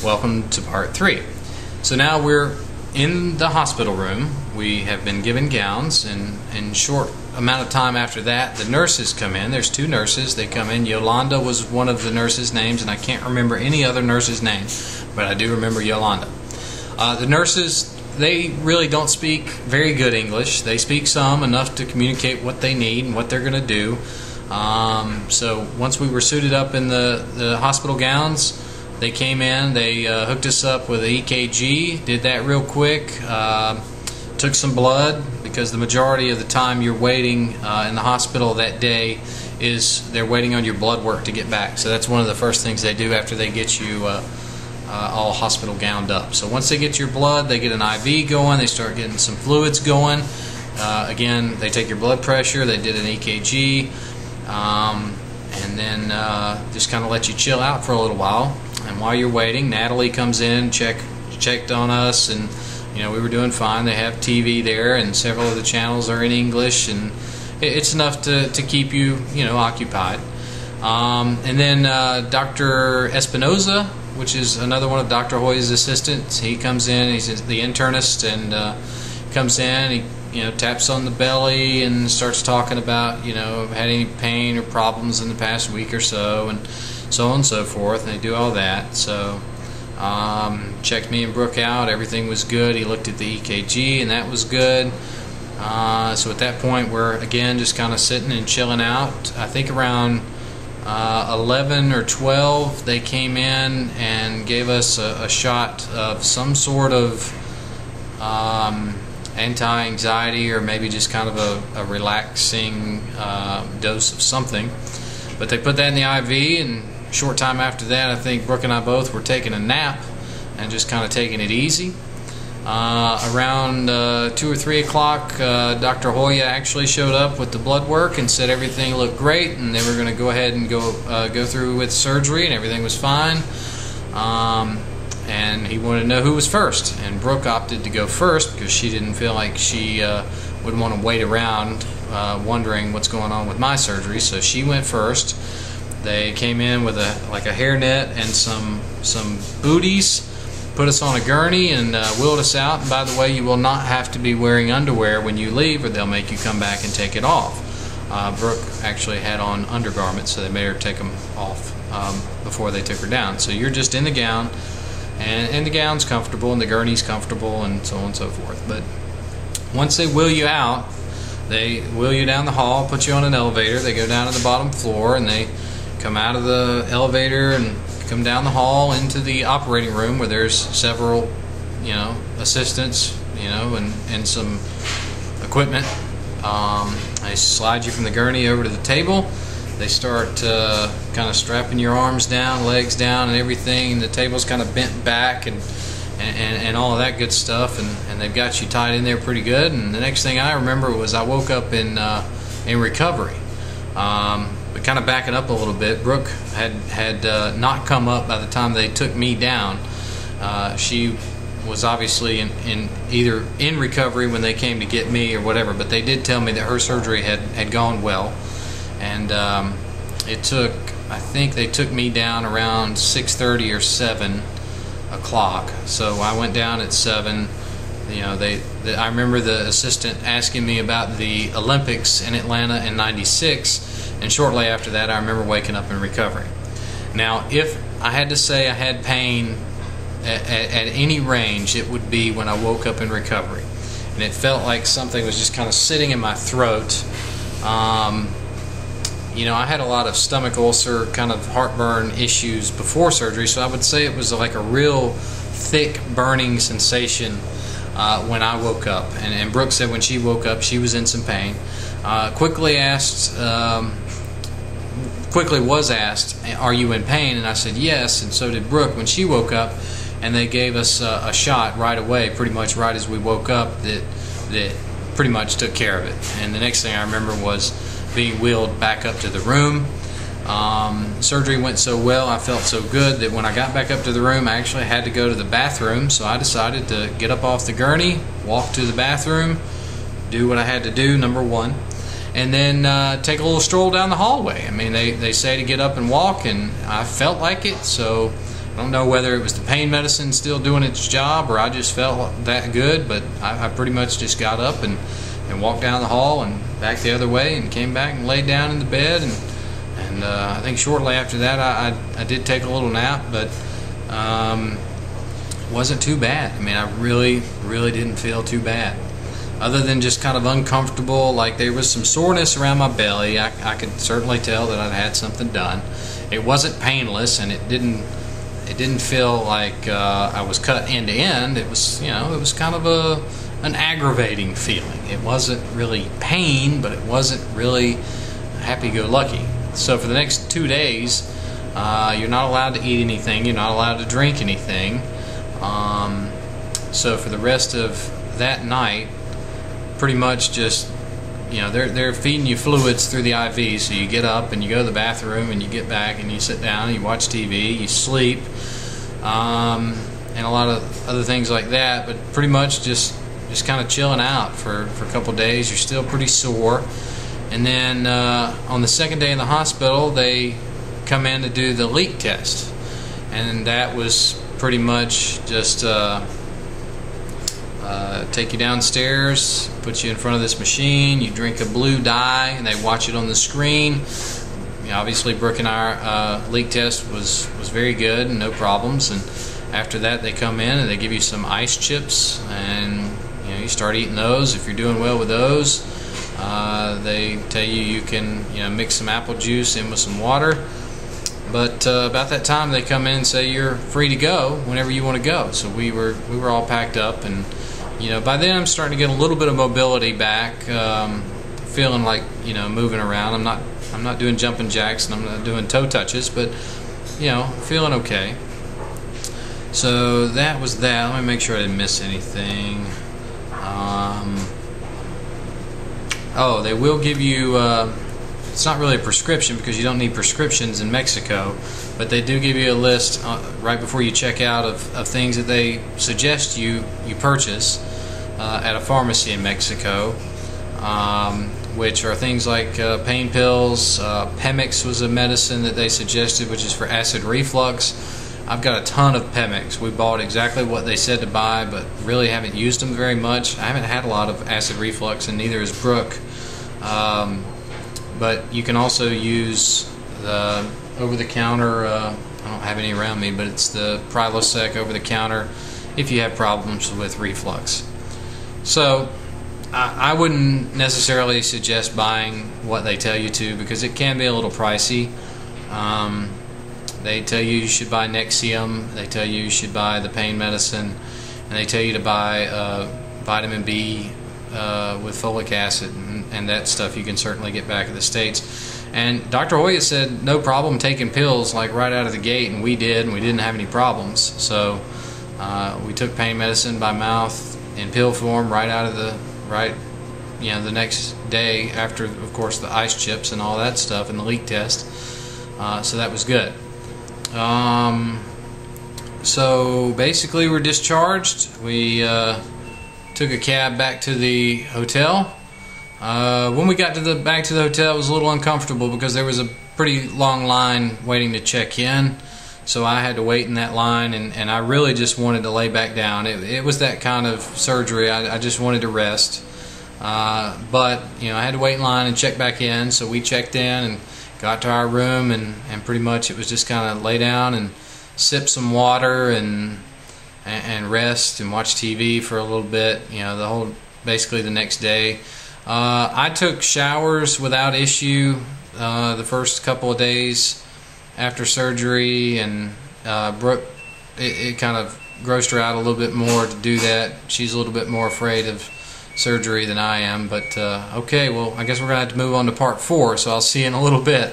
Welcome to part 3. So now we're in the hospital room. We have been given gowns, and in short amount of time after that, the nurses come in. There's 2 nurses. They come in. Yolanda was one of the nurses' names, and I can't remember any other nurse's name, but I do remember Yolanda. The nurses, they really don't speak very good English. They speak some, enough to communicate what they need and what they're going to do. So once we were suited up in the hospital gowns, they came in, they hooked us up with an EKG, did that real quick, took some blood, because the majority of the time you're waiting in the hospital that day is they're waiting on your blood work to get back. So that's one of the first things they do after they get you all hospital gowned up. So once they get your blood, they get an IV going, they start getting some fluids going. Again, they take your blood pressure, they did an EKG, and then just kind of let you chill out for a little while. And while you're waiting, Natalie comes in, checked on us, and we were doing fine. They have TV there, and several of the channels are in English, and it's enough to keep you occupied. And then Dr. Espinoza, which is another one of Dr. Hoy's assistants, he comes in. He's the internist, and comes in. He taps on the belly and starts talking about had any pain or problems in the past week or so, and so on and so forth. And they do all that. So checked me and Brooke out. Everything was good. He looked at the EKG, and that was good. So at that point, we're again just kind of sitting and chilling out. I think around 11 or 12, they came in and gave us a shot of some sort of anti-anxiety, or maybe just kind of a relaxing dose of something. But they put that in the IV, and a short time after that, I think Brooke and I both were taking a nap and just kind of taking it easy. Around 2 or 3 o'clock, Dr. Hoya actually showed up with the blood work and said everything looked great, and they were going to go ahead and go through with surgery, and everything was fine. And he wanted to know who was first, and Brooke opted to go first because she didn't feel like she would want to wait around wondering what's going on with my surgery, so she went first. They came in with a hairnet and some booties, put us on a gurney, and wheeled us out. And by the way, you will not have to be wearing underwear when you leave, or they'll make you come back and take it off. Brooke actually had on undergarments, so they made her take them off before they took her down. So you're just in the gown, and the gown's comfortable, and the gurney's comfortable, and so on and so forth. But once they wheel you out, they wheel you down the hall, put you on an elevator. They go down to the bottom floor, and they come out of the elevator and come down the hall into the operating room, where there's several assistants and some equipment. They slide you from the gurney over to the table. They start kind of strapping your arms down, legs down, and everything. The table's kind of bent back and all of that good stuff, and they've got you tied in there pretty good. And the next thing I remember was I woke up in recovery. But kind of backing up a little bit, Brooke had not come up by the time they took me down. She was obviously either in recovery when they came to get me or whatever, but they did tell me that her surgery had gone well. And I think they took me down around 6:30 or 7 o'clock. So I went down at 7. I remember the assistant asking me about the Olympics in Atlanta in '96, and shortly after that, I remember waking up in recovery. Now, if I had to say I had pain at any range, it would be when I woke up in recovery, and it felt like something was just kind of sitting in my throat. I had a lot of stomach ulcer, kind of heartburn issues before surgery, so I would say it was like a real thick burning sensation when I woke up. And Brooke said when she woke up, she was in some pain. Quickly was asked, "Are you in pain?" And I said yes, and so did Brooke when she woke up. And they gave us a shot right away, pretty much right as we woke up, that pretty much took care of it. And the next thing I remember was being wheeled back up to the room. Surgery went so well, I felt so good that when I got back up to the room, I actually had to go to the bathroom. So I decided to get up off the gurney, walk to the bathroom, do what I had to do, number one, and then take a little stroll down the hallway. I mean, they say to get up and walk, and I felt like it, so don't know whether it was the pain medicine still doing its job or I just felt that good, but I pretty much just got up and walked down the hall and back the other way and came back and laid down in the bed, and I think shortly after that I did take a little nap, but wasn't too bad. I mean, I really didn't feel too bad, other than just kind of uncomfortable, like there was some soreness around my belly. I could certainly tell that I'd had something done. It wasn't painless, and it didn't feel like I was cut end to end. It was, you know, it was kind of an aggravating feeling. It wasn't really pain, but it wasn't really happy-go-lucky. So for the next 2 days, you're not allowed to eat anything. You're not allowed to drink anything. So for the rest of that night, pretty much just, you know, they're feeding you fluids through the IV. So you get up and you go to the bathroom and you get back and you sit down and you watch TV, you sleep, and a lot of other things like that. But pretty much just kind of chilling out for a couple days. You're still pretty sore, and then on the second day in the hospital, they come in to do the leak test, and that was pretty much just take you downstairs, put you in front of this machine, you drink a blue dye, and they watch it on the screen. You know, obviously Brooke and our leak test was very good and no problems, and after that they come in and they give you some ice chips, and you know, you start eating those. If you're doing well with those, they tell you can, you know, mix some apple juice in with some water. But about that time they come in and say you're free to go whenever you want to go. So we were all packed up, and you know, by then I'm starting to get a little bit of mobility back, feeling like, you know, moving around. I'm not doing jumping jacks and I'm not doing toe touches, but you know, feeling okay. So that was that. Let me make sure I didn't miss anything. Oh, they will give you. It's not really a prescription because you don't need prescriptions in Mexico, but they do give you a list right before you check out of things that they suggest you purchase at a pharmacy in Mexico, which are things like pain pills. Pemix was a medicine that they suggested, which is for acid reflux. I've got a ton of Pemix. We bought exactly what they said to buy, but really haven't used them very much. I haven't had a lot of acid reflux, and neither has Brooke. But you can also use the over-the-counter, I don't have any around me, but it's the Prilosec over-the-counter if you have problems with reflux. So I wouldn't necessarily suggest buying what they tell you to, because it can be a little pricey. They tell you should buy Nexium, they tell you should buy the pain medicine, and they tell you to buy vitamin B with folic acid, and that stuff you can certainly get back in the States. And Dr. Hoya said no problem taking pills like right out of the gate, and we did, and we didn't have any problems. So we took pain medicine by mouth in pill form right out of the the next day after, of course, the ice chips and all that stuff and the leak test. So that was good. So basically we're discharged. We took a cab back to the hotel. When we got back to the hotel, it was a little uncomfortable because there was a pretty long line waiting to check in. So I had to wait in that line, and I really just wanted to lay back down. It was that kind of surgery. I just wanted to rest. But you know, I had to wait in line and check back in. So we checked in and got to our room, and pretty much it was just kind of lay down and sip some water and rest and watch TV for a little bit. You know, basically the next day. I took showers without issue the first couple of days after surgery, and Brooke, it kind of grossed her out a little bit more to do that. She's a little bit more afraid of surgery than I am, but okay, well, I guess we're going to have to move on to part 4, so I'll see you in a little bit.